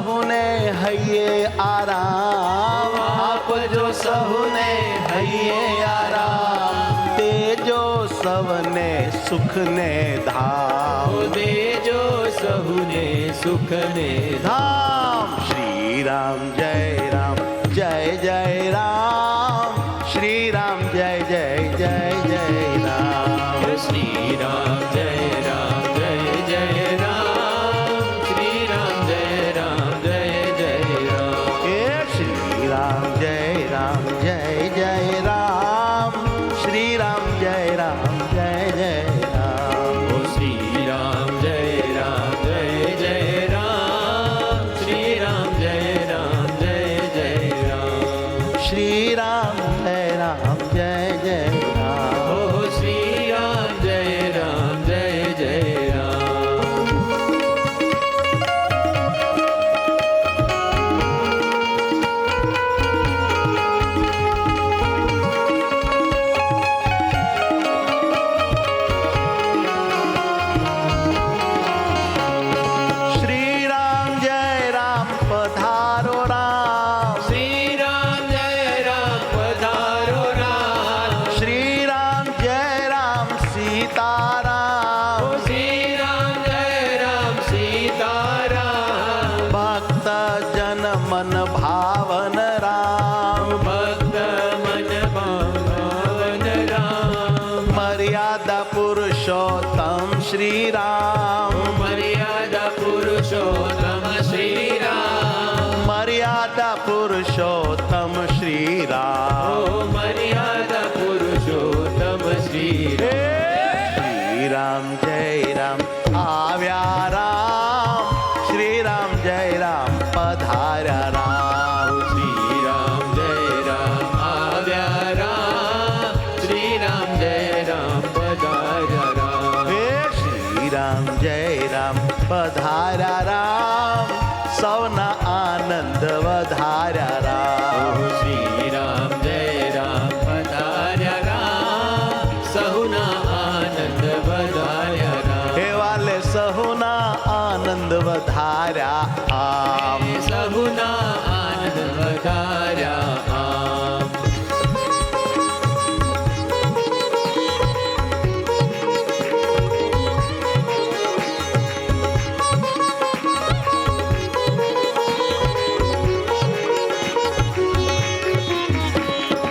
સહુને હૈયે આરામ, આપજો સહુને હૈયે આરામ, તેજો સવને સુખને ધામ, દેજો સહુને સુખને ધામ. શ્રી રામ જય રામ જય જય રામ, શ્રી રામ જય જય જય જય રામ. શ્રી રામ જય રામ જય જય રામ, શ્રી રામ જય રામ જય જય રામ. હે શ્રી રામ જય રામ જય જય રામ, શ્રી રામ જય રામ જય જય રામ. ઓ શ્રી રામ જય રામ જય જય રામ, શ્રી રામ જય રામ જય જય રામ. શ્રી રામ જય રામ જય જય રામ. ઓ શ્રી રામ જય રામ જય જય રામ. શ્રી રામ જય રામ પધારો રામ, શ્રી રામ જય રામ પધારો રામ, શ્રી રામ જય રામ સીતારામ, ઓ શ્રી રામ જય રામ સીતારામ. ભક્ત જન મન ભાવન રામ, ભક્ત મન ભાવન રામ, મર્યાદા પુરુષોત્તમ શ્રી રામ, મર્યાદા પુરુષોત્તમ શ્રી રામ, મર્યાદા પુરુષોત્તમ શ્રી ઓ રામ. મર્યાદા પુરુષોત્તમ શ્રી હે રામ. શ્રી રામ જય રામ આવ્યા રામ, શ્રી રામ જય રામ પધાર્યા રામ. શ્રી રામ જય રામ આવ્યા રામ, શ્રી રામ જય રામ પધાર્યા રામ. હે શ્રી રામ જય રામ પધાર્યા રામ, સૌના આનંદ વધાર્યા રામ. ઓ શ્રી રામ જય રામ પધાર્યા રામ, સહુના આનંદ વધાર્યા રામ. હે વાલે સહુના આનંદ વધાર્યા આમ. સહુના આનંદ વધાર્યા આમ.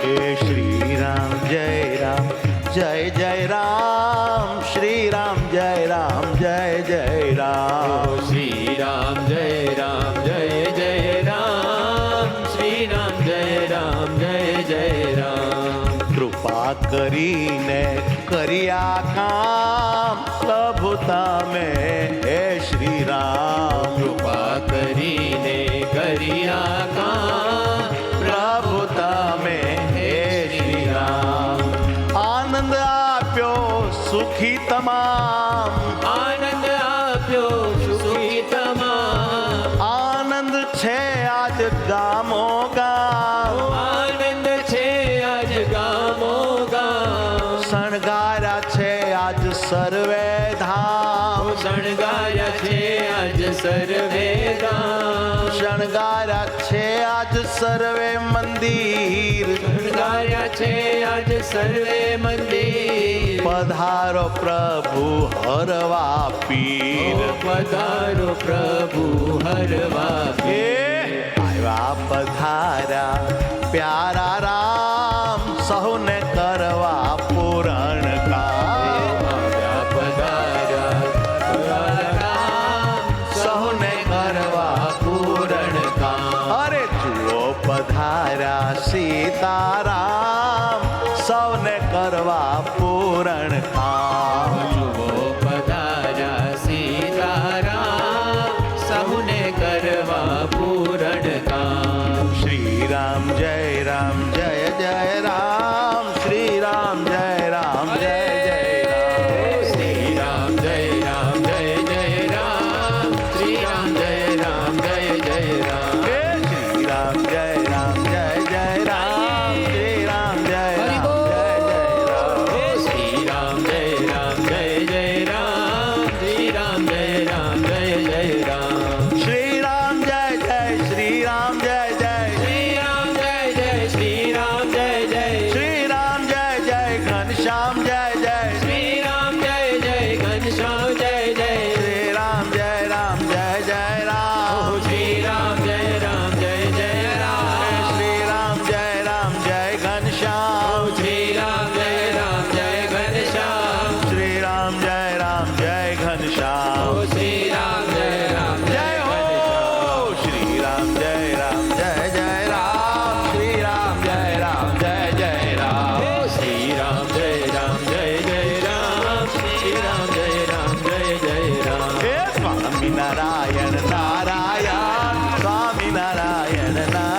હે શ્રી રામ જય રામ જય જય રામ, શ્રી રામ જય રામ જય જય ઓ રામ. શ્રી રામ જય રામ જય જય રામ, શ્રી રામ જય રામ જય જય રામ. કૃપા કરીને કર્યા કામ, પ્રભુ તમે હે શ્રી રામ. કૃપા કરીને કર્યા કામ, પ્રભુ તમે હે શ્રી રામ. આનંદ આપ્યો સુખી તમામ, આનંદ આપ્યો સુખી તમામ. આનંદ છે આજ ગામો ગામ, આનંદ છે આજ ગામો ગામ. શણગાર્યા છે આજ સર્વે ધામ, શણગાર્યા છે આજ સર્વે ગામ. શણગાર્યા છે આજ સર્વે મંદિર, શણગાર્યા છે આજ સર્વે મંદિર. પધારો પ્રભુ હરવા પીર. પધારો પ્રભુ હરવા હે આવ્યા પધાર્યા પ્યારા રામ, સહુને કરવા પૂરણ કામ. આવ્યા પધાર્યા રામ, સહુને કરવા પૂરણ કામ. અરે જુઓ પધાર્યા સીતારામ, સૌને કરવા પૂરણ કામ. જુઓ પધાર્યા સીતારામ, સૌને કરવા પૂરણ કામ. શ્રી રામ જય રામ જય જય રામ, શ્રી રામ જય રામ જય જય રામ. શ્રી રામ જય રામ જય જય રામ, શ્રી રામ જય રામ જય જય રામ. હે શ્રી રામ જય રામ જય જય રામ, શ્રી નારાયણ નારાયણ